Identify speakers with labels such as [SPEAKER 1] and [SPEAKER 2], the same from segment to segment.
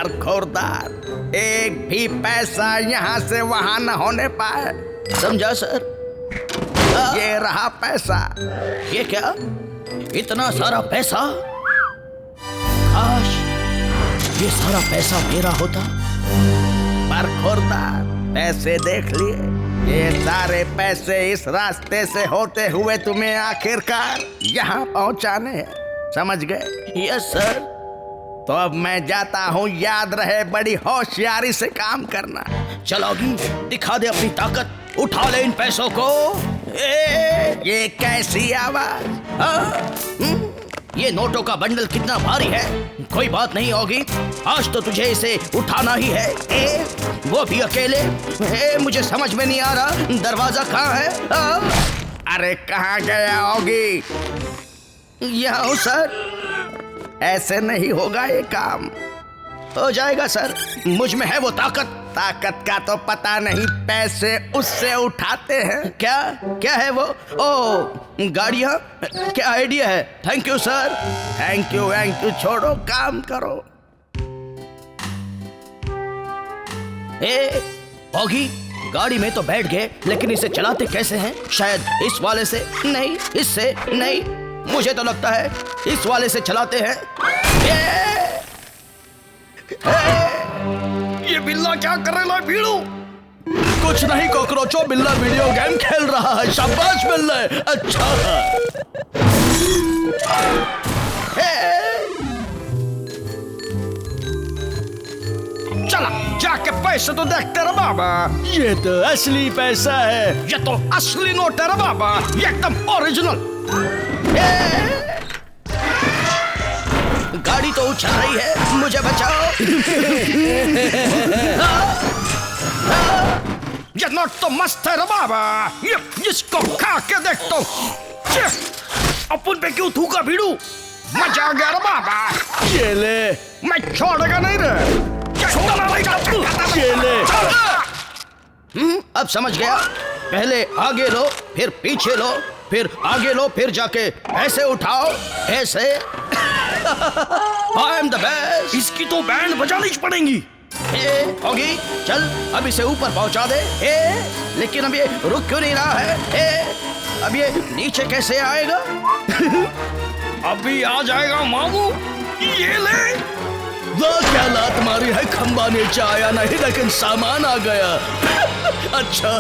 [SPEAKER 1] बरखुरदार, एक भी पैसा यहाँ से वहां न होने पाए, समझा सर? ये रहा पैसा।
[SPEAKER 2] ये क्या, इतना सारा पैसा? काश ये सारा पैसा मेरा होता।
[SPEAKER 1] बरखुरदार, पैसे देख लिए? ये सारे पैसे इस रास्ते से होते हुए तुम्हें आखिरकार यहाँ पहुँचाने हैं, समझ गए?
[SPEAKER 2] Yes sir.
[SPEAKER 1] तो अब मैं जाता हूँ, याद रहे बड़ी होशियारी से काम करना।
[SPEAKER 2] चलोगी, दिखा दे अपनी ताकत, उठा ले इन पैसों को।
[SPEAKER 1] ये कैसी आवाज?
[SPEAKER 2] ये नोटों का बंडल कितना भारी है। कोई बात नहीं होगी, आज तो तुझे इसे उठाना ही है। वो भी अकेले। मुझे समझ में नहीं आ रहा, दरवाजा कहाँ है?
[SPEAKER 1] अरे कहाँ गया होगी?
[SPEAKER 2] यहाँ हूँ सर।
[SPEAKER 1] ऐसे नहीं होगा ये काम।
[SPEAKER 2] हो जाएगा सर, मुझ में है वो ताकत।
[SPEAKER 1] ताकत का तो पता नहीं, पैसे उससे उठाते हैं।
[SPEAKER 2] क्या क्या है वो? ओ गाड़ियाँ, क्या आइडिया है। Thank you sir.
[SPEAKER 1] Thank you छोड़ो, काम करो।
[SPEAKER 2] होगी, गाड़ी में तो बैठ गए, लेकिन इसे चलाते कैसे हैं? शायद इस वाले से नहीं, इससे नहीं, मुझे तो लगता है इस वाले से चलाते हैं।
[SPEAKER 1] ये बिल्ला क्या कर रहा है भीड़ू?
[SPEAKER 2] कुछ नहीं कॉकरोचो, बिल्ला वीडियो गेम खेल रहा है। शाबाश बिल्ला, अच्छा।
[SPEAKER 1] चला जाके पैसे तो देखते रहो बाबा।
[SPEAKER 2] ये तो असली पैसा है।
[SPEAKER 1] ये तो असली नोट है बाबा, ये एकदम ओरिजिनल।
[SPEAKER 2] गाड़ी तो उछल रही है, मुझे बचाओ।
[SPEAKER 1] ये नोट तो मस्त है रे बाबा, ये इसको खा के देख तो।
[SPEAKER 2] अपन पे क्यों थूका भीड़ू?
[SPEAKER 1] मजा आ गया रे बाबा।
[SPEAKER 2] ये ले,
[SPEAKER 1] मैं छोड़ेगा नहीं रे।
[SPEAKER 2] ये ले। अब समझ गया। पहले आगे लो, फिर पीछे लो, फिर आगे लो, फिर जाके ऐसे उठाओ, ऐसे। I am the best।
[SPEAKER 1] इसकी तो बैंड बजानी पड़ेगी।
[SPEAKER 2] होगी, चल अब इसे ऊपर पहुंचा दे। लेकिन अब ये रुक क्यों नहीं रहा है? अब ये नीचे कैसे आएगा?
[SPEAKER 1] अभी आ जाएगा मामू, ये ले।
[SPEAKER 2] वो क्या लात मारी है, खंबा नीचे आया नहीं, लेकिन सामान आ गया। अच्छा।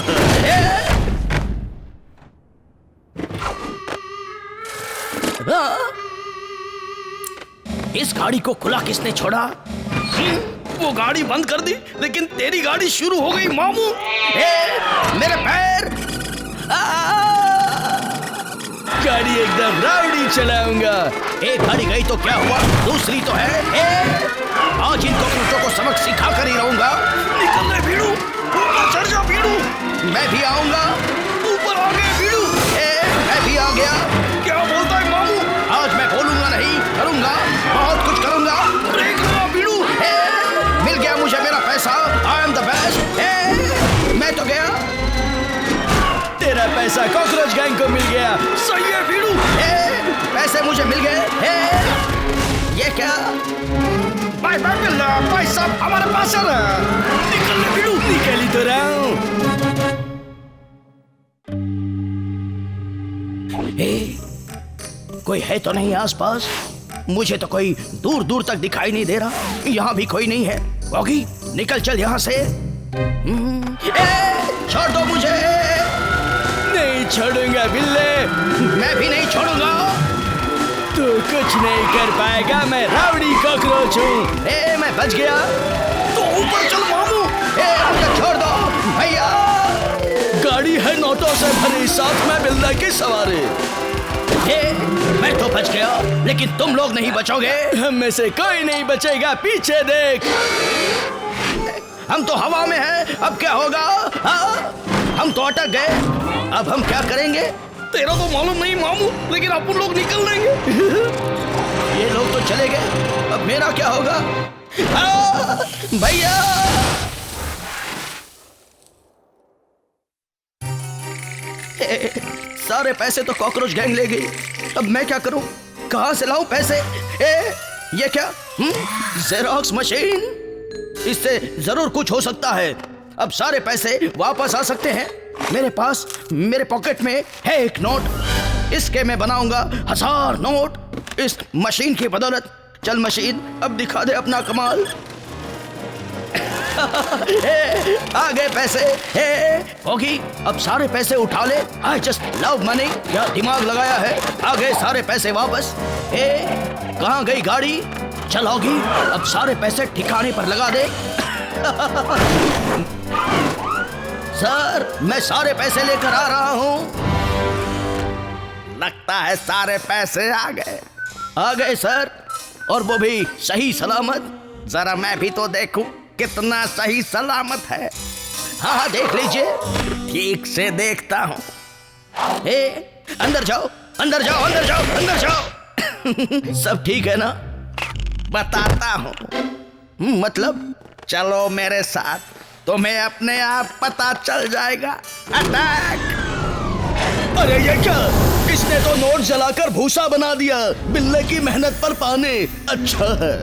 [SPEAKER 2] इस गाड़ी को खुला किसने छोड़ा?
[SPEAKER 1] वो गाड़ी बंद कर दी, लेकिन तेरी गाड़ी शुरू हो गई मामू।
[SPEAKER 2] मेरे पैर। गाड़ी एकदम राउडी चलाऊंगा। एक गाड़ी गई तो क्या हुआ, दूसरी तो है। आज इन कॉकरोचों को सबक सिखा कर ही रहूंगा।
[SPEAKER 1] निकल ले भीड़ू, ऊपर चढ़ जा भीड़ू।
[SPEAKER 2] मैं भी आऊंगा।
[SPEAKER 1] ऊपर आ गया भीड़ू।
[SPEAKER 2] मैं भी आ गया।
[SPEAKER 1] क्या बोलता है मामू?
[SPEAKER 2] आज मैं बोलूंगा नहीं, करूंगा, बहुत कुछ करूंगा।
[SPEAKER 1] ब्रेक लगा भीड़ू।
[SPEAKER 2] मिल गया मुझे मेरा पैसा। I am the best. मैं तो गया। तेरा पैसा कॉकरोच गैंग को मिल गया।
[SPEAKER 1] सही है भीड़ू।
[SPEAKER 2] पैसे मुझे मिल गए। ये क्या?
[SPEAKER 1] बाय बाय बिल्ला, पैसा हमारे पास है। निकल ले भीड़ू।
[SPEAKER 2] निकल ही तो रहा हूं। कोई है तो नहीं आसपास? मुझे तो कोई दूर दूर तक दिखाई नहीं दे रहा। यहाँ भी कोई नहीं है। होगी, निकल चल यहाँ से। छोड़ दो मुझे। नहीं छोड़ूंगा बिल्ले। मैं भी नहीं छोड़ूंगा। तू कुछ नहीं कर पाएगा, मैं रावड़ी कॉकरोच हूँ। मैं बच गया।
[SPEAKER 1] तो ऊपर चल मामू।
[SPEAKER 2] मुझे छोड़ दो भैया। गाड़ी है नोटों से भरी, साथ में बिल्ले की सवारी। मैं तो बच गया, लेकिन तुम लोग नहीं बचोगे। हम में से कोई नहीं बचेगा। पीछे देख, हम तो हवा में हैं। अब क्या होगा? हम तो अटक गए। अब हम क्या करेंगे?
[SPEAKER 1] तेरा तो मालूम नहीं मामू, लेकिन अपन लोग निकल लेंगे।
[SPEAKER 2] ये लोग तो चले गए, अब मेरा क्या होगा? भैया, सारे पैसे तो कॉकरोच गैंग ले गई। अब मैं क्या करूं? कहां से लाऊं पैसे? ये क्या? Xerox machine? इससे जरूर कुछ हो सकता है। अब सारे पैसे वापस आ सकते हैं। मेरे पास मेरे पॉकेट में है एक नोट, इसके मैं बनाऊंगा 1000 नोट इस मशीन की बदौलत। चल मशीन, अब दिखा दे अपना कमाल। आ गए पैसे। होगी, अब सारे पैसे उठा ले। I just love money. क्या दिमाग लगाया है? आ गए सारे पैसे वापस। कहाँ गई गाड़ी? चल होगी, अब सारे पैसे ठिकाने पर लगा दे। सर, मैं सारे पैसे लेकर आ रहा हूँ।
[SPEAKER 1] लगता है सारे पैसे आ गए
[SPEAKER 2] सर, और वो भी सही सलामत।
[SPEAKER 1] जरा मैं भी तो देखूं कितना सही सलामत है।
[SPEAKER 2] हाँ, देख लीजिए।
[SPEAKER 1] ठीक से देखता हूँ।
[SPEAKER 2] अंदर जाओ, अंदर जाओ, अंदर जाओ, अंदर जाओ। सब ठीक है ना?
[SPEAKER 1] बताता हूँ।
[SPEAKER 2] मतलब?
[SPEAKER 1] चलो मेरे साथ, तुम्हें अपने आप पता चल जाएगा। अटैक!
[SPEAKER 2] अरे ये क्या? इसने तो नोट जलाकर भूसा बना दिया, बिल्ले की मेहनत पर पाने। अच्छा है।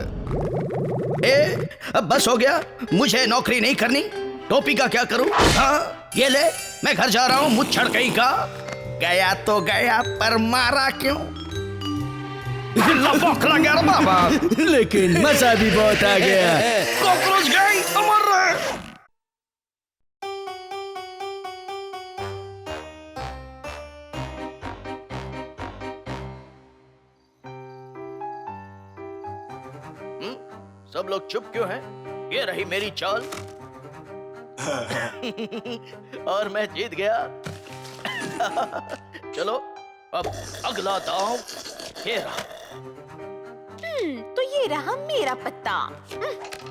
[SPEAKER 2] अब बस हो गया, मुझे नौकरी नहीं करनी। टोपी का क्या करूं? हाँ, ये ले, मैं घर जा रहा हूँ। मुझ छड़कई का।
[SPEAKER 1] गया तो गया, पर मारा क्यों?
[SPEAKER 2] लपक लगा बाबा। लेकिन मजा भी बहुत आ गया।
[SPEAKER 1] कॉकरोच गई, अमर रहे।
[SPEAKER 2] सब लोग चुप क्यों हैं? ये रही मेरी चाल। और मैं जीत गया। चलो, अब अगला दांव। ये रहा।
[SPEAKER 3] तो ये रहा मेरा पत्ता।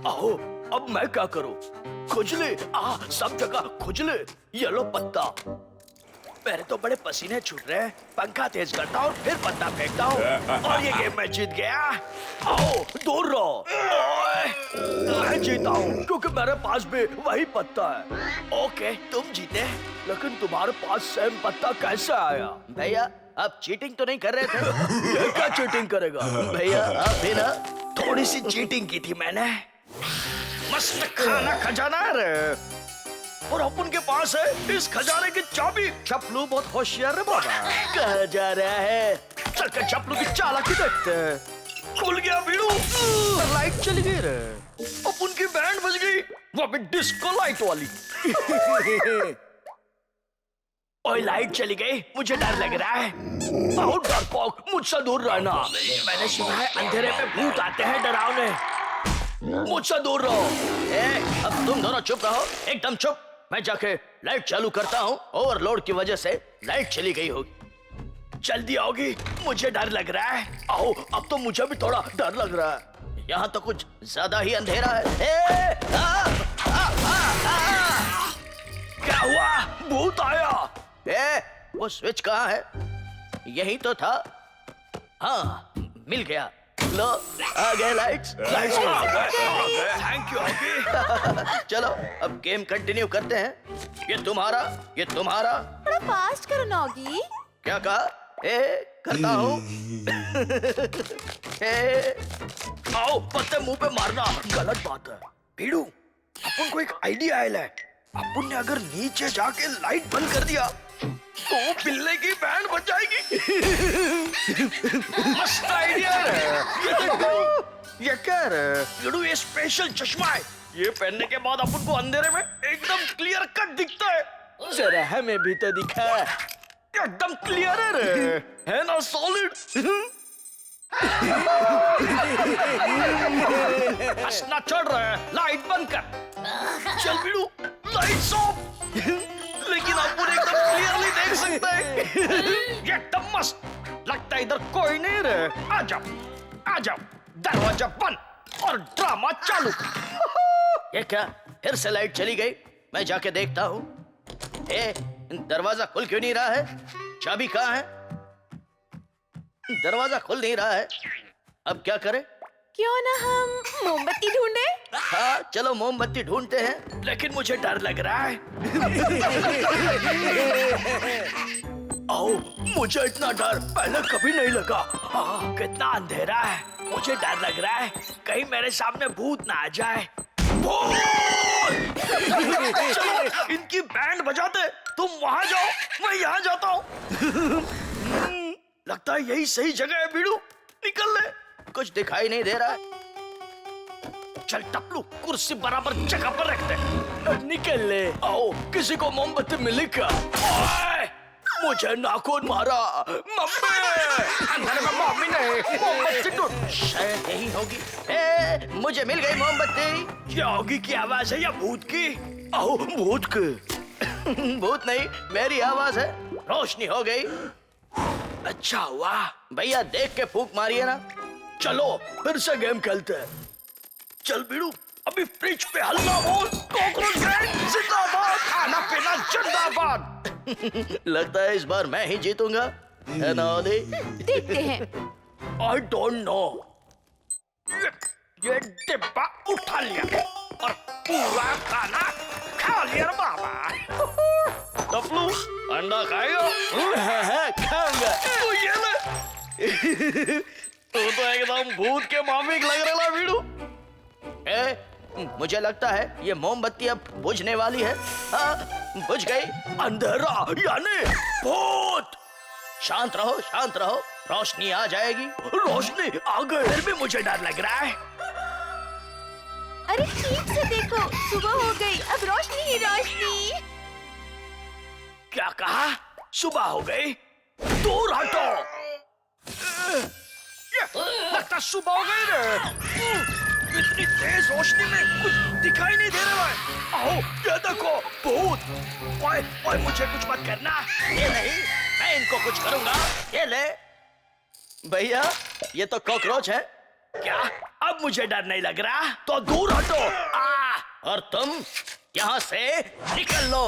[SPEAKER 2] आओ, अब मैं क्या करूं? खुजले, सब जगह खुजले। ये लो पत्ता। मेरे तो बड़े पसीने छूट रहे हैं। पंखा तेज करता हूँ, फिर पत्ता फेंकता हूँ, और ये गेम मैं जीत गया। आओ, दूर रहो। मैं जीता हूँ क्योंकि मेरे पास भी वही पत्ता है। ओके, तुम जीते, लेकिन तुम्हारे पास सेम पत्ता कैसे आया? भैया, आप चीटिंग तो नहीं कर रहे थे? ये क्या चीटिंग करेगा? भैया, आप भी ना थोड़ी सी चीटिंग की थी मैंने।
[SPEAKER 1] मस्त खाना खजाना रे।
[SPEAKER 2] और अपन के पास है इस खजाने की चाबी।
[SPEAKER 1] चपलू बहुत होशियार है बाबा।
[SPEAKER 2] कहा जा रहा है? चल के चपलू की चालाकी देखते हैं। खुल गया बीड़ू।
[SPEAKER 1] लाइट चली गई रे।
[SPEAKER 2] अपन की बैंड बज गई, वो भी डिस्को लाइट वाली। ओए, लाइट चली गई, मुझे डर लग रहा है। आओ डरपोक, मुझसे दूर रहना। मैंने सुना है अंधेरे में भूत आते हैं डरावने। मुझसे दूर रहो। अब तुम दोनों चुप रहो, एकदम चुप। मैं जाके लाइट चालू करता हूँ। ओवरलोड की वजह से लाइट चली गई होगी। जल्दी आओगी, मुझे डर लग रहा है। आओ, अब तो मुझे भी थोड़ा डर लग रहा है। यहाँ तो कुछ ज्यादा ही अंधेरा है। क्या हुआ? भूत आया। वो स्विच कहाँ है? यही तो था। हाँ, मिल गया। लो, आ गए लाइट्स। Thank you. चलो, अब गेम कंटिन्यू करते हैं। ये तुम्हारा, ये तुम्हारा।
[SPEAKER 3] थोड़ा फास्ट करो नौगी।
[SPEAKER 2] क्या कहा? करता हूँ। आओ, पत्ते मुंह पे मारना गलत बात है। भीड़ू, अपन को एक आइडिया आया है। अपन ने अगर नीचे जाके लाइट बंद कर दिया तो बिल्ले की बैंड बच जाएगी। मस्त आइडिया है। ये क्या है? भीड़ू, ये स्पेशल चश्मा है। ये पहनने के बाद अपन को अंधेरे में एकदम क्लियर कट दिखता है। जरा हमें भी तो दिखा। एकदम क्लियर है ना? सॉलिड। हंसना चढ़ रहा है। लाइट बंद कर। चल बीड़ू, लाइट्स ऑफ। लेकिन अपन एकदम क्लियरली देख सकते हैं। एकदम मस्त। लगता है इधर कोई नहीं रहे। आ जाओ, आ जाओ। दरवाजा बंद और ड्रामा चालू। ये क्या? फिर से लाइट चली गई। मैं जाके देखता हूँ। दरवाजा खुल क्यों नहीं रहा है? चाबी कहाँ है? दरवाजा खुल नहीं रहा है। अब क्या करें?
[SPEAKER 3] क्यों ना हम मोमबत्ती ढूंढे?
[SPEAKER 2] हाँ, चलो मोमबत्ती ढूंढते हैं, लेकिन मुझे डर लग रहा है। आओ, मुझे इतना डर पहले कभी नहीं लगा। कितना अंधेरा है। मुझे डर लग रहा है, कहीं मेरे सामने भूत ना आ जाए। चलो इनकी बैंड बजाते, तुम वहां जाओ, मैं यहाँ जाता हूँ। लगता है यही सही जगह है बीड़ू, निकल ले।
[SPEAKER 1] कुछ दिखाई नहीं दे रहा है।
[SPEAKER 2] चल टपलू, कुर्सी बराबर जगह पर रखते हैं। निकल ले। आओ, किसी को मोमबत्ती मिली क्या? ओए, मुझे नाखून मारा। मम्मी, अंदर में मम्मी नहीं, मोमबत्ती टूट।
[SPEAKER 1] शायद यही होगी। ए, मुझे मिल गई मोमबत्ती।
[SPEAKER 2] ये होगी की आवाज है या भूत की? आओ, भूत की।
[SPEAKER 1] भूत नहीं, मेरी आवाज है। रोशनी हो गई।
[SPEAKER 2] अच्छा हुआ।
[SPEAKER 1] भैया देख के फूंक मारिए ना।
[SPEAKER 2] चलो फिर से गेम खेलते हैं। चल बीड़ू, अभी फ्रिज पे हल्ला बोल। कॉकरोच गैंग जिंदाबाद, खाना पीना जिंदाबाद।
[SPEAKER 1] लगता है इस बार मैं ही जीतूंगा, है ना ओदी?
[SPEAKER 3] देखते हैं।
[SPEAKER 2] I don't know. ये डिब्बा उठा लिया और पूरा खाना खा लिया रे बाबा। टपलू, अंडा खाएगा?
[SPEAKER 1] खाऊंगा।
[SPEAKER 2] तो ये ले। तू तो एकदम भूत के माफिक लग रहा है बीड़ू।
[SPEAKER 1] मुझे लगता है ये मोमबत्ती अब बुझने वाली है। हाँ, बुझ गई।
[SPEAKER 2] अंधेरा यानी भूत।
[SPEAKER 1] शांत रहो, शांत रहो, रोशनी आ जाएगी।
[SPEAKER 2] रोशनी आ गई। फिर भी मुझे डर लग रहा है।
[SPEAKER 3] अरे ठीक से देखो, सुबह हो गई, अब रोशनी ही रोशनी।
[SPEAKER 2] क्या कहा? सुबह हो गई? दूर हटो। लगता सुबह हो गई रे। इतनी तेज रोशनी में कुछ दिखाई नहीं दे रहा है। आओ, ये देखो भूत। ओए, ओए, मुझे कुछ मत करना।
[SPEAKER 1] ये नहीं, मैं इनको कुछ करूंगा। ये ले। भैया, ये तो कॉकरोच है।
[SPEAKER 2] क्या? अब मुझे डर नहीं लग रहा, तो दूर हटो।
[SPEAKER 1] और तुम यहाँ से निकल लो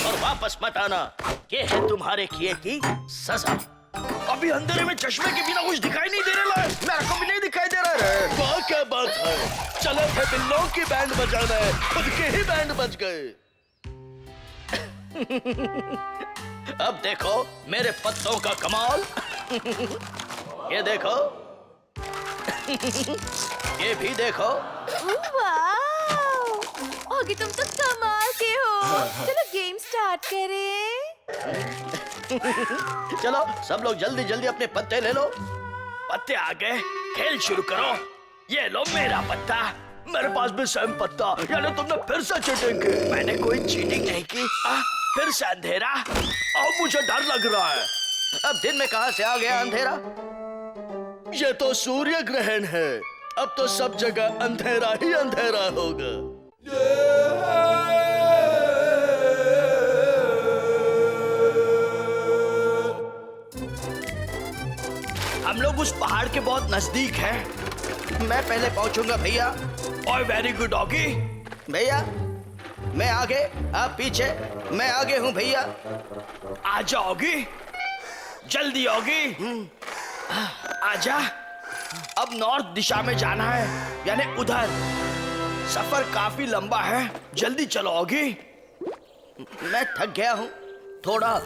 [SPEAKER 1] और वापस मत आना। ये है तुम्हारे किए की सजा।
[SPEAKER 2] अभी अंधेरे में चश्मे के बिना कुछ दिखाई नहीं दे रहा है।
[SPEAKER 1] मेरे को भी नहीं दिखाई दे रहा है।
[SPEAKER 2] वाह, क्या बात है। चले थे बिल्लों की बैंड बजाना है, खुद के ही बैंड बज गए।
[SPEAKER 1] अब देखो मेरे पत्तों का कमाल। ये देखो। ये भी देखो।
[SPEAKER 3] वाह, ओगी तुम तो कमाल के हो। चलो गेम स्टार्ट करें।
[SPEAKER 1] चलो सब लोग जल्दी जल्दी अपने पत्ते ले लो।
[SPEAKER 2] पत्ते आ गए, खेल शुरू करो। ये लो मेरा पत्ता। मेरे पास भी सेम पत्ता। यानी तुमने फिर से चीटिंग की। मैंने कोई चीटिंग नहीं की। फिर से अंधेरा। अब मुझे डर लग रहा है।
[SPEAKER 1] अब दिन में कहां से आ गया अंधेरा?
[SPEAKER 2] ये तो सूर्य ग्रहण है। अब तो सब जगह अंधेरा ही अंधेरा होगा। हम लोग उस पहाड़ के बहुत नजदीक हैं।
[SPEAKER 1] मैं पहले पहुंचूंगा भैया।
[SPEAKER 2] ओए वेरी गुड डॉगी।
[SPEAKER 1] भैया, मैं आगे, आप पीछे। मैं आगे हूँ भैया।
[SPEAKER 2] आ जाओगी? जल्दी होगी। आजा। अब नॉर्थ दिशा में जाना है, यानी उधर। सफर काफी लंबा है, जल्दी चलोगी?
[SPEAKER 1] मैं थक गया हूँ, थोड़ा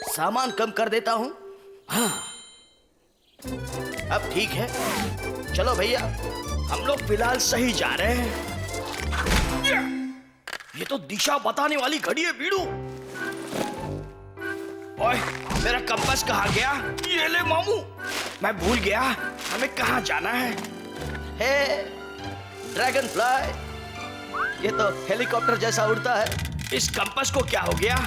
[SPEAKER 1] सामान कम कर देता हूँ।
[SPEAKER 2] हाँ।
[SPEAKER 1] अब ठीक है, चलो भैया।
[SPEAKER 2] हम लोग फिलहाल सही जा रहे हैं। ये तो दिशा बताने वाली घड़ी है बीड़ू। ओए, मेरा कंपास कहाँ गया? ये ले मामू, मैं भूल गया हमें कहाँ जाना है।
[SPEAKER 1] हे ड्रैगन फ्लाई, ये तो हेलीकॉप्टर जैसा उड़ता है।
[SPEAKER 2] इस कंपास को क्या हो गया?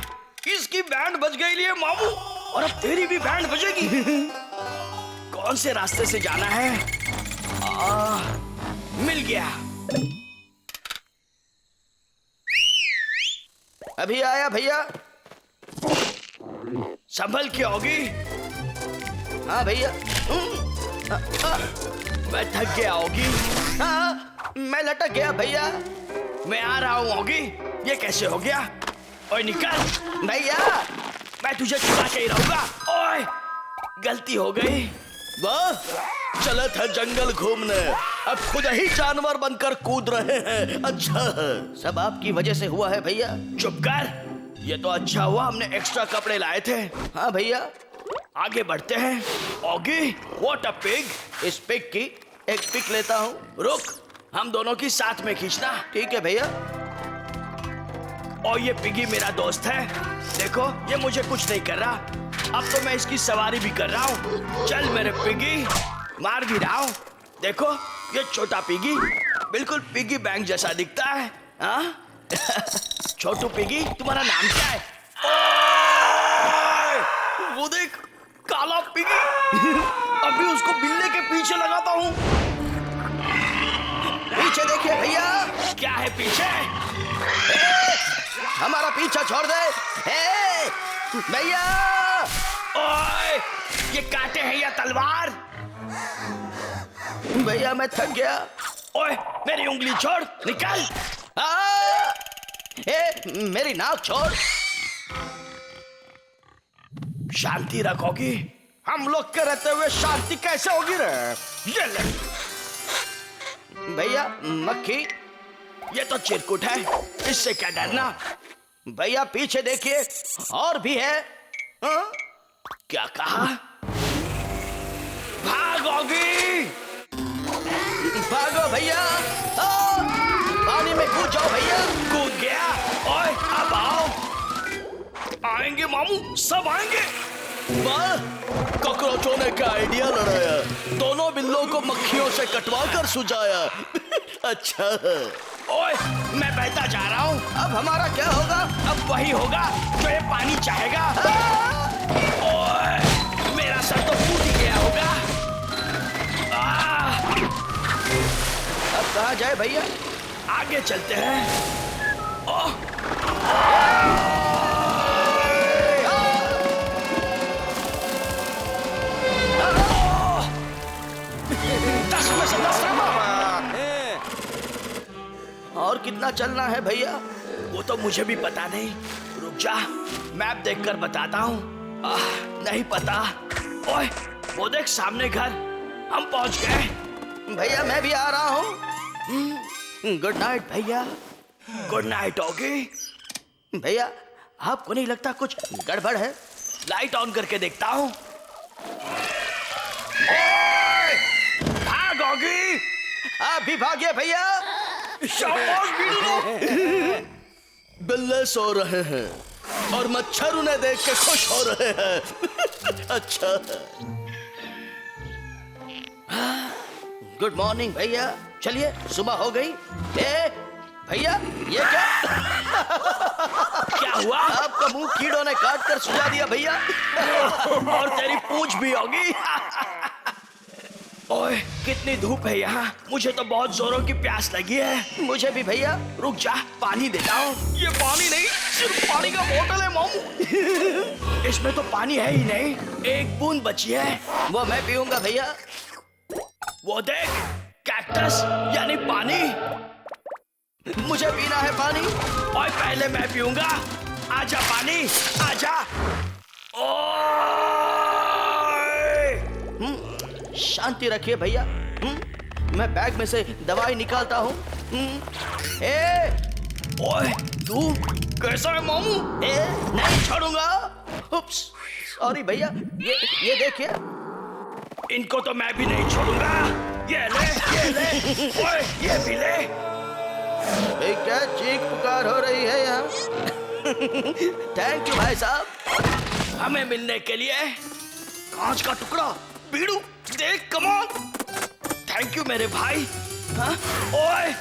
[SPEAKER 2] इसकी बैंड बज गई लिए मामू, और अब तेरी भी बैंड बजेगी। कौन से रास्ते से जाना है? मिल गया।
[SPEAKER 1] अभी आया भैया।
[SPEAKER 2] संभल के होगी।
[SPEAKER 1] हाँ भैया।
[SPEAKER 2] मैं थक गया होगी।
[SPEAKER 1] हाँ, मैं लटक गया भैया।
[SPEAKER 2] मैं आ रहा हूँ होगी। ये कैसे हो गया? ओए निकल
[SPEAKER 1] भैया।
[SPEAKER 2] मैं तुझे छुड़ा के ही रहूंगा। ओए, गलती हो गई।
[SPEAKER 1] वाह, चला था जंगल घूमने, अब खुद ही जानवर बनकर कूद रहे हैं। अच्छा है, सब आपकी वजह से हुआ है भैया।
[SPEAKER 2] चुप कर। ये तो अच्छा हुआ हमने एक्स्ट्रा कपड़े लाए थे।
[SPEAKER 1] हाँ भैया।
[SPEAKER 2] आगे बढ़ते हैं। ओगी, व्हाट अ पिग।
[SPEAKER 1] इस पिग की एक पिक लेता हूँ।
[SPEAKER 2] रुक, हम दोनों की साथ में खींचना।
[SPEAKER 1] ठीक है भैया।
[SPEAKER 2] और ये पिगी मेरा दोस्त है। देखो ये मुझे कुछ नहीं कर रहा। अब तो मैं इसकी सवारी भी कर रहा हूँ। चल मेरे पिगी, मार भी रहा हूँ। देखो ये छोटा पिगी बिल्कुल पिगी बैंक जैसा दिखता है। हाँ? छोटू पिगी, तुम्हारा नाम क्या है? वो देख, काला पिगी। अभी उसको बिल्ले के पीछे लगाता हूँ।
[SPEAKER 1] पीछे देखिए भैया।
[SPEAKER 2] क्या है पीछे?
[SPEAKER 1] हमारा पीछा छोड़ दे। भैया
[SPEAKER 2] ओए, ये कांटे हैं या तलवार?
[SPEAKER 1] भैया मैं थक गया।
[SPEAKER 2] ओए, मेरी उंगली छोड़, निकल।
[SPEAKER 1] मेरी नाक छोड़।
[SPEAKER 2] शांति रखोगी?
[SPEAKER 1] हम लोग के रहते हुए शांति कैसे होगी रे?
[SPEAKER 2] ये ले।
[SPEAKER 1] भैया मक्खी।
[SPEAKER 2] ये तो चिरकुट है, इससे क्या डरना?
[SPEAKER 1] भैया पीछे देखिए, और भी है। हाँ?
[SPEAKER 2] क्या कहा? भागोगी?
[SPEAKER 1] भागो भैया। पानी में कूद जाओ भैया।
[SPEAKER 2] कूद गया। ओए, अब आओ। आएंगे मामू, सब आएंगे।
[SPEAKER 1] वाह, कॉकरोचों ने क्या आइडिया लड़ाया। दोनों बिल्लों को मक्खियों से कटवा कर सुझाया। अच्छा।
[SPEAKER 2] ओए, मैं बहता जा रहा हूँ।
[SPEAKER 1] अब हमारा क्या होगा?
[SPEAKER 2] अब वही होगा जो ये पानी चाहेगा। ओए, मेरा सर तो फूट ही गया होगा।
[SPEAKER 1] अब कहाँ जाए भैया?
[SPEAKER 2] आगे चलते हैं। ओह, 10 में से 10
[SPEAKER 1] और कितना चलना है भैया?
[SPEAKER 2] वो तो मुझे भी पता नहीं। रुक जा, मैप देखकर बताता हूँ। नहीं पता। ओए, वो देख सामने घर। हम पहुंच गए।
[SPEAKER 1] भैया मैं भी आ रहा हूँ। गुड नाइट भैया।
[SPEAKER 2] गुड नाइट होगी।
[SPEAKER 1] भैया आपको नहीं लगता कुछ गड़बड़ है?
[SPEAKER 2] लाइट ऑन करके देखता हूँ। भागोगी?
[SPEAKER 1] आप भी भागिए भैया।
[SPEAKER 2] शाबाश बिल्लो।
[SPEAKER 1] बिल्ले सो रहे हैं और मच्छर उन्हें देख के खुश हो रहे हैं। अच्छा। गुड मॉर्निंग भैया। चलिए सुबह हो गई। भैया ये क्या?
[SPEAKER 2] क्या हुआ?
[SPEAKER 1] आपका मुंह कीड़ों ने काट कर सुझा दिया भैया।
[SPEAKER 2] और तेरी पूंछ भी होगी। ओए, कितनी धूप है यहाँ। मुझे तो बहुत जोरों की प्यास लगी है।
[SPEAKER 1] मुझे भी भैया।
[SPEAKER 2] रुक जा, पानी देता हूँ। ये पानी नहीं, सिर्फ पानी का बोतल है मामू। इसमें तो पानी है ही नहीं, एक बूंद बची है।
[SPEAKER 1] वो मैं पीऊंगा भैया।
[SPEAKER 2] वो देख, कैक्टस यानी पानी।
[SPEAKER 1] मुझे पीना है पानी।
[SPEAKER 2] और पहले मैं पीऊंगा। आजा पानी, आजा।
[SPEAKER 1] शांति रखिए भैया। मैं बैग में से दवाई निकालता हूँ।
[SPEAKER 2] ओए, तू कैसा है मामू?
[SPEAKER 1] नहीं छोड़ूंगा। उप्स, सॉरी भैया। ये देखिए।
[SPEAKER 2] इनको तो मैं भी नहीं छोड़ूंगा। ये ले, ये ले। ओए, ये भी ले।
[SPEAKER 1] क्या चीख पुकार हो रही है यहाँ? थैंक यू भाई साहब।
[SPEAKER 2] हमें मिलने के लिए। कांच का टुकड़ा, बीड़ू, देख कमाल। थैंक यू मेरे भाई। हाँ? ओए,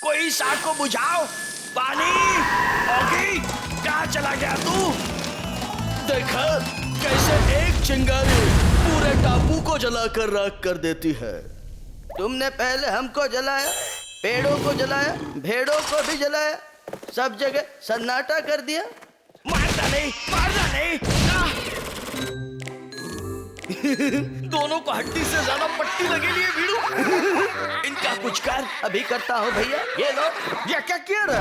[SPEAKER 2] कोई इस आग को बुझाओ। पानी। ओगी, कहाँ चला गया तू?
[SPEAKER 1] देखा कैसे एक चिंगारी पूरे टापू को जलाकर राख कर देती है। तुमने पहले हमको जलाया, पेड़ों को जलाया, भेड़ों को भी जलाया, सब जगह सन्नाटा कर दिया।
[SPEAKER 2] मारना नहीं, मारना नहीं। दोनों को हड्डी से ज्यादा पट्टी लगी है भीड़ू। इनका कुछ कर।
[SPEAKER 1] अभी करता हूँ भैया। ये लो। ये क्या किया रे?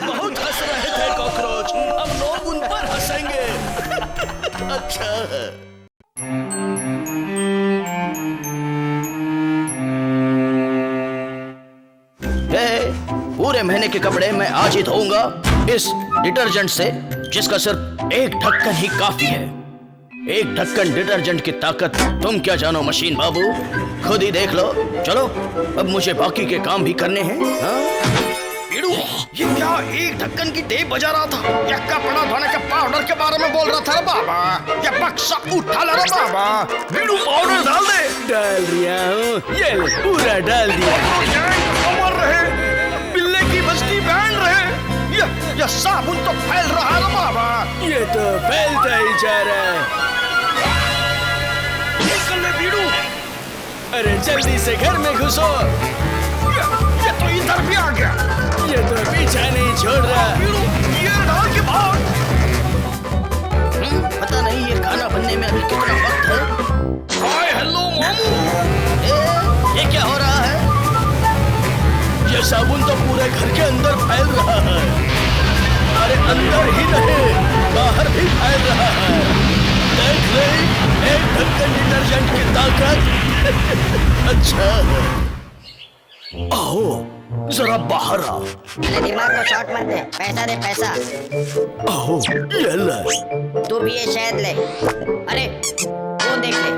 [SPEAKER 2] बहुत हंस रहे थे कॉकरोच, अब लोग उन पर हंसेंगे।
[SPEAKER 1] अच्छा है। पूरे महीने के कपड़े मैं आज ही धोऊंगा इस डिटर्जेंट से, जिसका सिर्फ एक ढक्कन ही काफी है।
[SPEAKER 2] एक ढक्कन डिटर्जेंट की ताकत तुम क्या जानो मशीन बाबू, खुद ही देख लो। चलो अब मुझे बाकी के काम भी करने हैं। बीड़ू, ये क्या एक ढक्कन की टेप बजा रहा था? यक्का पड़ा धोने के पाउडर के बारे में बोल रहा था रे बाबा। ये बक्सा उठा ला रे बाबा। बीड़ू पाउडर डाल दे। डाल दिया हूँ, ये ले, पूरा डाल दिया। मर रहे, बिल्ले की बस्ती बैंड रहे। ये साबुन तो फैल रहा है बाबा। ये तो फैलता ही जा रहा है। निकल ले बीड़ू। अरे जल्दी से घर में घुसो। ये तो इधर भी आ गया। ये तो पीछा नहीं छोड़ रहा। बीड़ू, ये डाल के भाग।
[SPEAKER 1] पता नहीं ये खाना बनने में अभी कितना वक्त है।
[SPEAKER 2] हाय हेलो मामू।
[SPEAKER 1] ये क्या हो रहा है?
[SPEAKER 2] ये साबुन तो पूरे घर के अंदर फैल रहा है। अरे अंदर ही नहीं, बाहर भी फैल रहा है। देख रही, एक ढक्कन डिटर्जेंट की ताकत। अच्छा आओ जरा बाहर आओ।
[SPEAKER 4] अरे दिमाग को शॉर्ट मत दे, पैसा दे पैसा।
[SPEAKER 2] आओ ये ले।
[SPEAKER 4] तू भी ये शहद ले। अरे वो देख ले।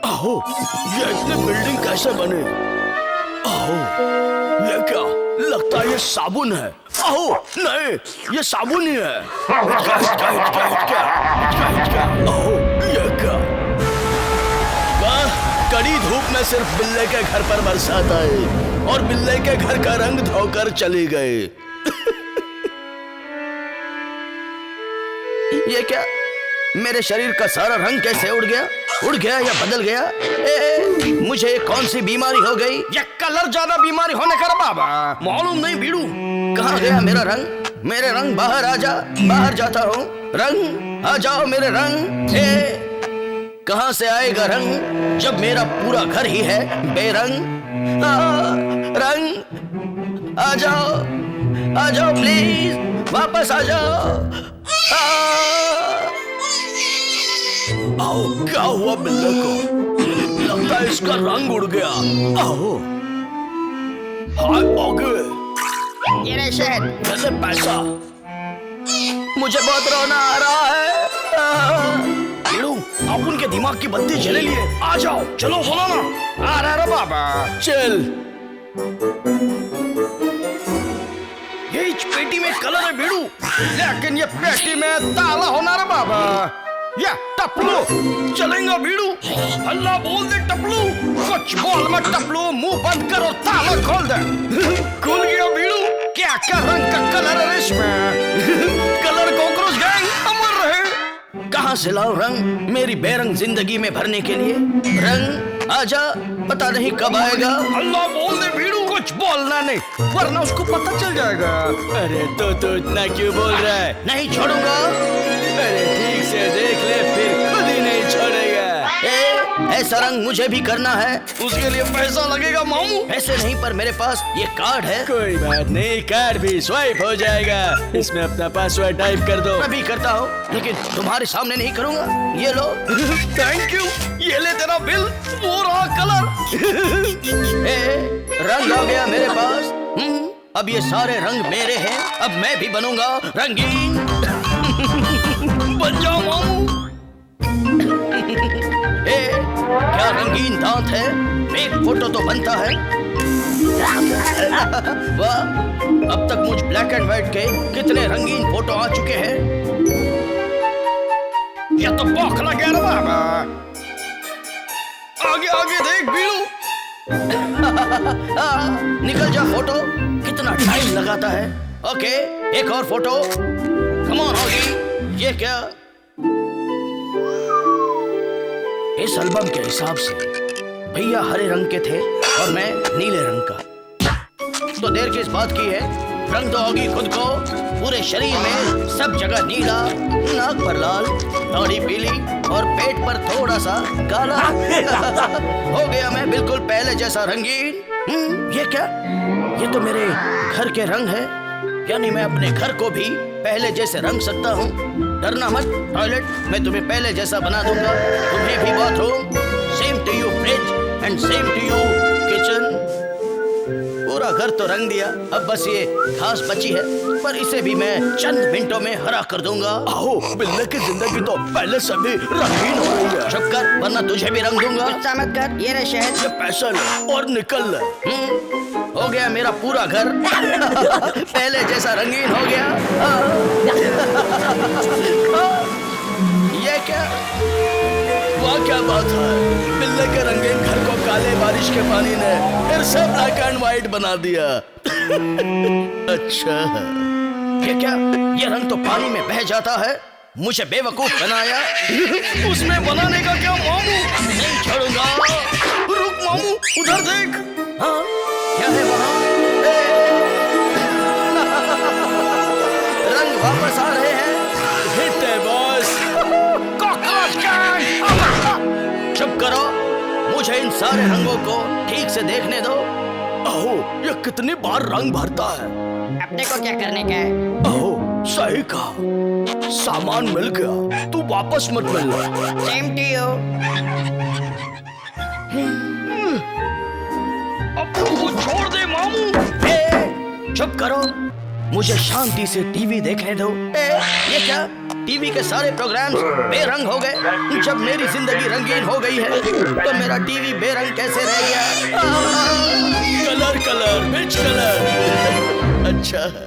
[SPEAKER 2] आओ, ये इतनी बिल्डिंग कैसे बने? आओ, ये क्या लगता है? ये साबुन है। आओ नहीं, ये साबुन ही है। आओ ये क्या? वाह, कड़ी धूप में सिर्फ बिल्ले के घर पर बरसात आई और बिल्ले के घर का रंग धोकर चली गई।
[SPEAKER 1] ये क्या? मेरे शरीर का सारा रंग कैसे उड़ गया? उड़ गया या बदल गया? मुझे कौन सी बीमारी हो गई?
[SPEAKER 2] ये कलर ज्यादा बीमारी होने का बाबा मालूम नहीं। बीड़ू
[SPEAKER 1] कहाँ गया मेरा रंग? मेरे रंग बाहर आ जा। बाहर जाता हूँ। रंग आ जाओ मेरे रंग। कहाँ से आएगा रंग जब मेरा पूरा घर ही है बेरंग? रंग आ जाओ प्लीज, वापस आ जाओ।
[SPEAKER 2] आओ, क्या हुआ बिल्ले को? लगता है इसका रंग उड़ गया। आओ, हाय आगे।
[SPEAKER 4] ये रहे शहद।
[SPEAKER 2] कैसे पैसा?
[SPEAKER 1] मुझे बहुत रोना आ रहा है।
[SPEAKER 2] बीड़ू, आप उनके दिमाग की बत्ती जले लिए। आ जाओ, चलो बोलो ना। आ रहा रे बाबा। चल। ये इस पेटी में कलर है बीड़ू, लेकिन ये पेटी में ताला होना रे बाबा। या टपलू चलेगा बीड़ू? अल्लाह बोल दे टपलू। कुछ बोल मत टपलू, मुंह बंद करो, ताला खोल दे। खुल गया बीड़ू। क्या क्या रंग का कलर है इसमें? कलर कॉकरोच गैंग अमर रहे।
[SPEAKER 1] कहाँ से लाऊं रंग मेरी बेरंग जिंदगी में भरने के लिए? रंग आजा, पता नहीं कब आएगा।
[SPEAKER 2] अल्लाह बोल दे बीड़ू, कुछ बोलना नहीं वरना उसको पता चल जाएगा। अरे तो इतना क्यों बोल रहा है?
[SPEAKER 1] नहीं छोड़ूंगा।
[SPEAKER 2] अरे ठीक से देख ले, फिर खुद ही नहीं छोड़ेगा।
[SPEAKER 1] ऐसा रंग मुझे भी करना है।
[SPEAKER 2] उसके लिए पैसा लगेगा मामू।
[SPEAKER 1] ऐसे नहीं, पर मेरे पास ये कार्ड है।
[SPEAKER 2] कोई बात नहीं, कार्ड भी स्वाइप हो जाएगा। इसमें अपना पासवर्ड टाइप कर दो।
[SPEAKER 1] मैं भी करता हूँ, लेकिन तुम्हारे सामने नहीं करूँगा। ये लो।
[SPEAKER 2] Thank you. ये ले तेरा बिल। वो रहा कलर।
[SPEAKER 1] रंग आ गया मेरे पास। अब ये सारे रंग मेरे हैं। अब मैं भी बनूंगा रंगीन।
[SPEAKER 2] बन जाओ मामू।
[SPEAKER 1] क्या रंगीन दांत है? एक फोटो तो बनता है। वाह, अब तक मुझ ब्लैक एंड व्हाइट के कितने रंगीन फोटो आ चुके हैं।
[SPEAKER 2] ये तो बौखला गया ना बाबा। आगे आगे देख बीड़ू।
[SPEAKER 1] निकल जा फोटो। कितना टाइम लगाता है। ओके, एक और फोटो। कम ऑन होगी। ये क्या? इस एल्बम के हिसाब से भैया हरे रंग के थे और मैं नीले रंग का। तो देर किस बात की है? रंग तो होगी खुद को। पूरे शरीर में सब जगह नीला, नाक पर लाल, दाढ़ी पीली और पेट पर थोड़ा सा काला। हो गया मैं बिल्कुल पहले जैसा रंगीन। ये क्या? ये तो मेरे घर के रंग है। यानी मैं अपने घर को भी पहले जैसे रंग सकता हूँ। डरना मत, टॉयलेट मैं तुम्हें पहले जैसा बना दूंगा। तुम्हें भी bathroom, same to you fridge and same to you kitchen.
[SPEAKER 2] पूरा घर तो रंग दिया, अब बस ये घास बची है, पर इसे भी मैं चंद मिनटों में हरा कर दूंगा।
[SPEAKER 1] आओ, बिल्ले की जिंदगी तो पहले से भी रंगीन हो रही है।
[SPEAKER 2] चुप कर, वरना तुझे भी रंग दूंगा।
[SPEAKER 4] गुस्सा मत कर, ये रहे शहद।
[SPEAKER 1] ये पैसा ले और निकल ले।
[SPEAKER 2] हो गया मेरा पूरा घर पहले जैसा रंगीन हो गया। ये क्या?
[SPEAKER 1] वाह क्या बात है, बिल्ले के रंगीन घर को काले बारिश के पानी ने फिर से ब्लैक एंड व्हाइट बना दिया। अच्छा है।
[SPEAKER 2] ये क्या? ये रंग तो पानी में बह जाता है, मुझे बेवकूफ बनाया।
[SPEAKER 1] उसमें बनाने का क्या मामू?
[SPEAKER 2] नहीं छोड़ूंगा।
[SPEAKER 1] रुक मामू, उधर देख।
[SPEAKER 2] हाँ, क्या है वहाँ? रंग वापस आ रहे हैं।
[SPEAKER 1] हिट है बॉस।
[SPEAKER 2] चुप करो, मुझे इन सारे रंगों को ठीक से देखने दो।
[SPEAKER 1] अहो, ये कितनी बार रंग भरता है।
[SPEAKER 4] अपने को क्या करने का है?
[SPEAKER 1] अहो, सही कहा, सामान मिल गया, तू वापस मत मिलना।
[SPEAKER 4] Same to you.
[SPEAKER 1] अब वो छोड़ दे मामू।
[SPEAKER 2] चुप करो, मुझे शांति से टीवी देखने दो। ये क्या? टीवी के सारे प्रोग्राम्स बेरंग हो गए। जब मेरी जिंदगी रंगीन हो गई है तो मेरा टीवी बेरंग कैसे रह गया?
[SPEAKER 1] Colour colour mix colour. अच्छा है।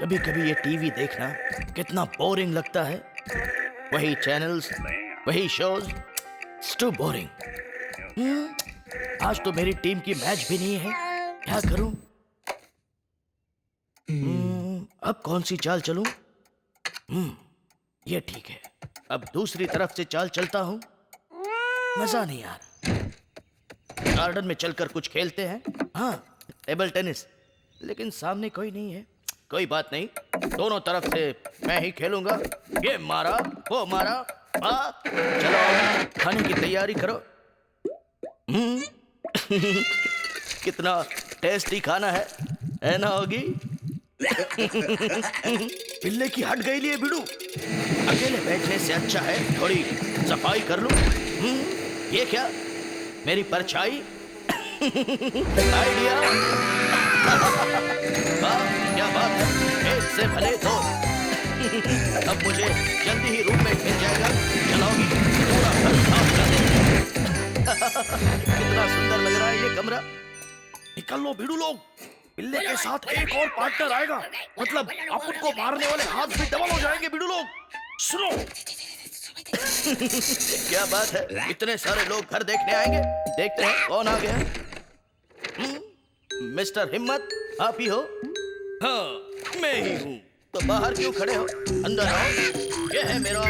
[SPEAKER 2] कभी कभी ये टीवी देखना कितना बोरिंग लगता है। वही चैनल्स, वही शोज, इट्स टू बोरिंग। आज तो मेरी टीम की मैच भी नहीं है, क्या करूं? अब कौन सी चाल चलूं? ये ठीक है, अब दूसरी तरफ से चाल चलता हूं। मजा नहीं आ रहा। गार्डन में चलकर कुछ खेलते हैं। हाँ, टेबल टेनिस, लेकिन सामने कोई नहीं है। कोई बात नहीं, दोनों तरफ से मैं ही खेलूंगा। ये मारा, वो मारा। चलो खाने की तैयारी करो। कितना टेस्टी खाना है ना होगी?
[SPEAKER 1] बिल्ले की हट गई लिए बिड़ू।
[SPEAKER 2] अकेले बैठने से अच्छा है थोड़ी सफाई कर लूं। ये क्या? मेरी परछाई। आइडिया। क्या बात है, एक से भले दो। अब मुझे जल्दी ही रूम में मिल जाएगा। चलाओगी पूरा घर साफ कर देंगे। कितना सुंदर लग रहा है ये कमरा।
[SPEAKER 1] निकल लो बिड़ू लोग, बिल्ले के साथ एक और पार्टनर आएगा, मतलब अपन को मारने वाले हाथ भी डबल हो जाएंगे बिड़ू लोग। सुनो।
[SPEAKER 2] क्या बात है, इतने सारे लोग घर देखने आएंगे। देखते हैं कौन आ गया। मिस्टर हिम्मत, आप ही हो?
[SPEAKER 1] हाँ, मैं ही हूँ।
[SPEAKER 2] तो बाहर क्यों खड़े हो? अंदर आओ। ये है मेरा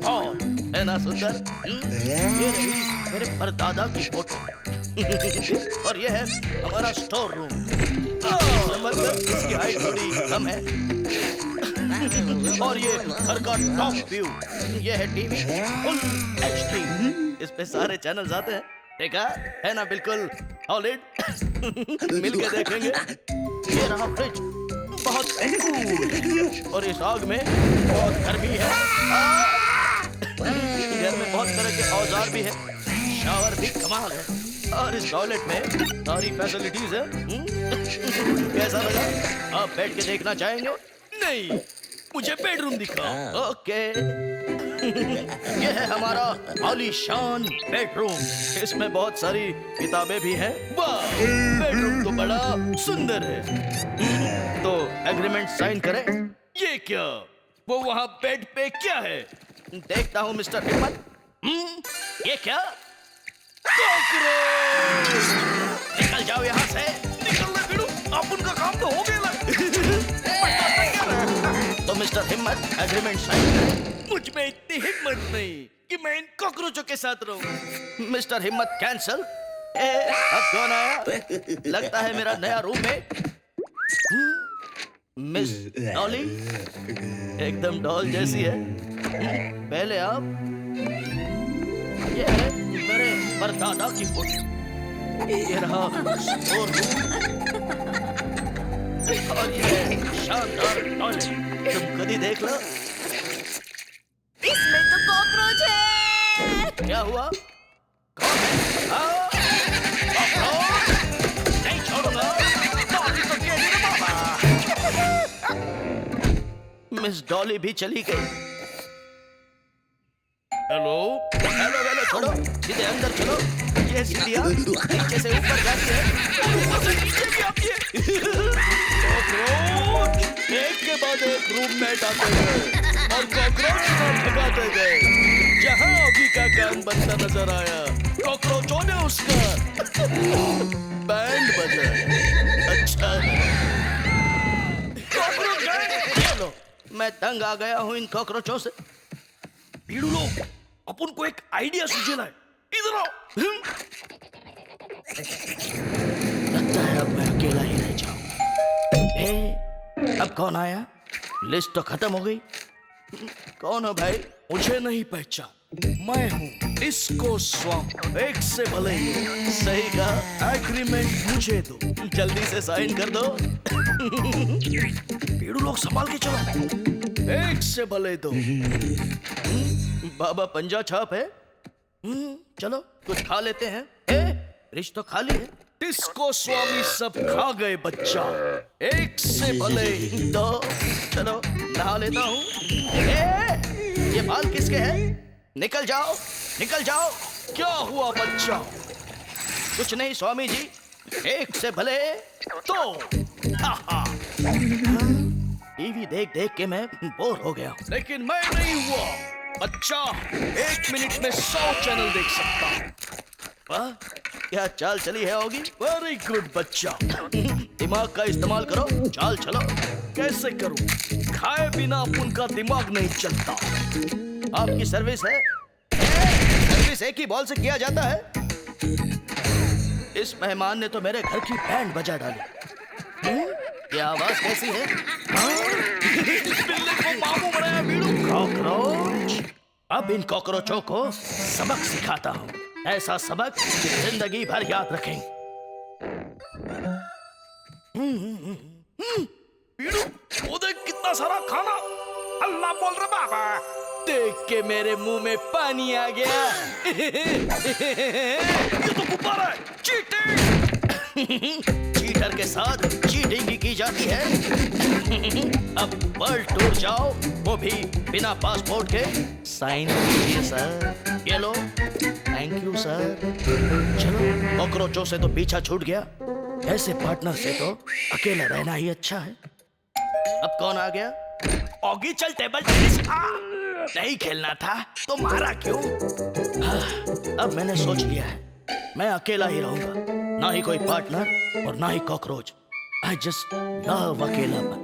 [SPEAKER 2] हॉल, है ना सुंदर? ये रही मेरे परदादा की फोटो। और ये है हमारा स्टोर रूम। इसकी हाइट थोड़ी कम है। और ये घर का टॉप व्यू। ये है टीवी फुल HD, इस पे सारे चैनल्स आते हैं। देखा है ना, बिल्कुल सॉलिड। मिलके देखेंगे। ये रहा फ्रिज, बहुत कूल। और इस आग में बहुत गर्मी है। घर में बहुत तरह के औजार भी है, शावर भी कमाल है। और इस टॉयलेट में सारी फैसिलिटीज है। कैसा लगा? आप बैठ के देखना चाहेंगे?
[SPEAKER 1] नहीं, मुझे बेडरूम दिखाओ।
[SPEAKER 2] ओके। ये है हमारा आलीशान बेडरूम। इसमें बहुत सारी किताबें भी हैं।
[SPEAKER 1] वाह, बेडरूम तो बड़ा सुंदर है।
[SPEAKER 2] तो एग्रीमेंट साइन करें?
[SPEAKER 1] ये क्या? वो वहाँ बेड पे क्या है?
[SPEAKER 2] देखता हूँ मिस्टर हिम्मत। ये क्या?
[SPEAKER 1] कॉकरोच!
[SPEAKER 2] निकल जाओ यहाँ से।
[SPEAKER 1] निकल ले बिड़ू, अब उनका काम तो हो गया।
[SPEAKER 2] तो मिस्टर हिम्मत एग्रीमेंट साइन करें।
[SPEAKER 1] मुझ में इतनी हिम्मत नहीं कि मैं इन कॉकरोचों के साथ रहूं।
[SPEAKER 2] मिस्टर हिम्मत कैंसल। अब कौन आया? लगता है मेरा नया रूममेट। मिस डॉली, एकदम डॉल जैसी है। पहले आप। ये है मेरे परदादा की फोटो। ये रहा स्टोर रूम। और ये शानदार टॉयलेट।
[SPEAKER 1] तुम खुद ही देख लो।
[SPEAKER 3] इसमें तो कॉकरोच है।
[SPEAKER 1] क्या हुआ? कौन है? आओ। कॉकरोच? नहीं छोड़ूंगा। डॉली तो गेली रे बाबा। मिस डॉली भी चली गई। हेलो हेलो, छोड़ो, सीधे अंदर चलो। ये सीढ़ियाँ नीचे से ऊपर जाती है, ऊपर से नीचे भी आती है। कॉकरोच एक के बाद एक रूममेट आते गए और कॉकरोच को भगाते गए। जहाँ ऑगी का काम बनता नजर आया, कॉकरोचों ने उसका बैंड बजाया। अच्छा कॉकरोच गए। चलो, मैं तंग आ गया हूँ इन कॉकरोचों से।
[SPEAKER 2] भीड़ू लोग, अपन को एक आइडिया सूझेला है। इधर आओ।
[SPEAKER 1] लगता है अब मैं अकेला ही रह जाऊं। अब कौन आया? लिस्ट तो खत्म हो गई। कौन हो भाई?
[SPEAKER 2] मुझे नहीं पहचान, मैं हूँ डिस्को स्वामी। एक से भले ही।
[SPEAKER 1] सही कहा।
[SPEAKER 2] एग्रीमेंट मुझे दो।
[SPEAKER 1] जल्दी से साइन कर दो।
[SPEAKER 2] भीड़ू लोग संभाल के चलो। एक से भले दो।
[SPEAKER 1] बाबा पंजा छाप है। चलो कुछ खा लेते हैं। फ्रिज तो खाली है।
[SPEAKER 2] डिस्को स्वामी सब खा गए बच्चा। एक से भले
[SPEAKER 1] दो। चलो नहा लेता हूँ। ये बाल किसके हैं? निकल जाओ, निकल जाओ।
[SPEAKER 2] क्या हुआ बच्चा?
[SPEAKER 1] कुछ नहीं स्वामी जी, एक से भले दो। टीवी देख देख के मैं बोर हो गया हूँ।
[SPEAKER 2] लेकिन मैं नहीं हुआ बच्चा। 1 मिनट में 100 चैनल देख सकता हूँ।
[SPEAKER 1] वाह, क्या चाल चली है होगी।
[SPEAKER 2] वेरी गुड बच्चा।
[SPEAKER 1] दिमाग का इस्तेमाल करो, चाल चलो।
[SPEAKER 2] कैसे करूं? खाए बिना अपन का दिमाग नहीं चलता।
[SPEAKER 1] आपकी सर्विस है। सर्विस एक ही बॉल से किया जाता है। इस मेहमान ने तो मेरे घर की बैंड बजा डाली। ये आवाज कैसी है?
[SPEAKER 2] बिल्ली को मामू बनाया भीड़ू।
[SPEAKER 1] कॉकरोच। अब इन कॉकरोचों को सबक सिखाता हूँ, ऐसा सबक कि जिंदगी भर याद रखें।
[SPEAKER 2] भीड़ू, वो देख कितना सारा खाना। अल्लाह बोल रहा बाबा।
[SPEAKER 1] देख के मेरे मुंह में पानी आ गया।
[SPEAKER 2] ये तो गुब्बारा है। चीटिंग।
[SPEAKER 1] चीटर के साथ चीटिंग ही की जाती है। अब वर्ल्ड टूर जाओ, वो भी बिना पासपोर्ट के। साइन कीजिए सर। ये लो। Thank you sir. चलो, कॉकरोचों से तो पीछा छूट गया। ऐसे पार्टनर से तो अकेला रहना ही अच्छा है। अब कौन आ गया?
[SPEAKER 2] ऑगी चल टेबल टेनिस। नहीं खेलना था तो मारा क्यों?
[SPEAKER 1] अब मैंने सोच लिया है, मैं अकेला ही रहूंगा। ना ही कोई पार्टनर और ना ही कॉकरोच। आई जस्ट लव अकेलापन।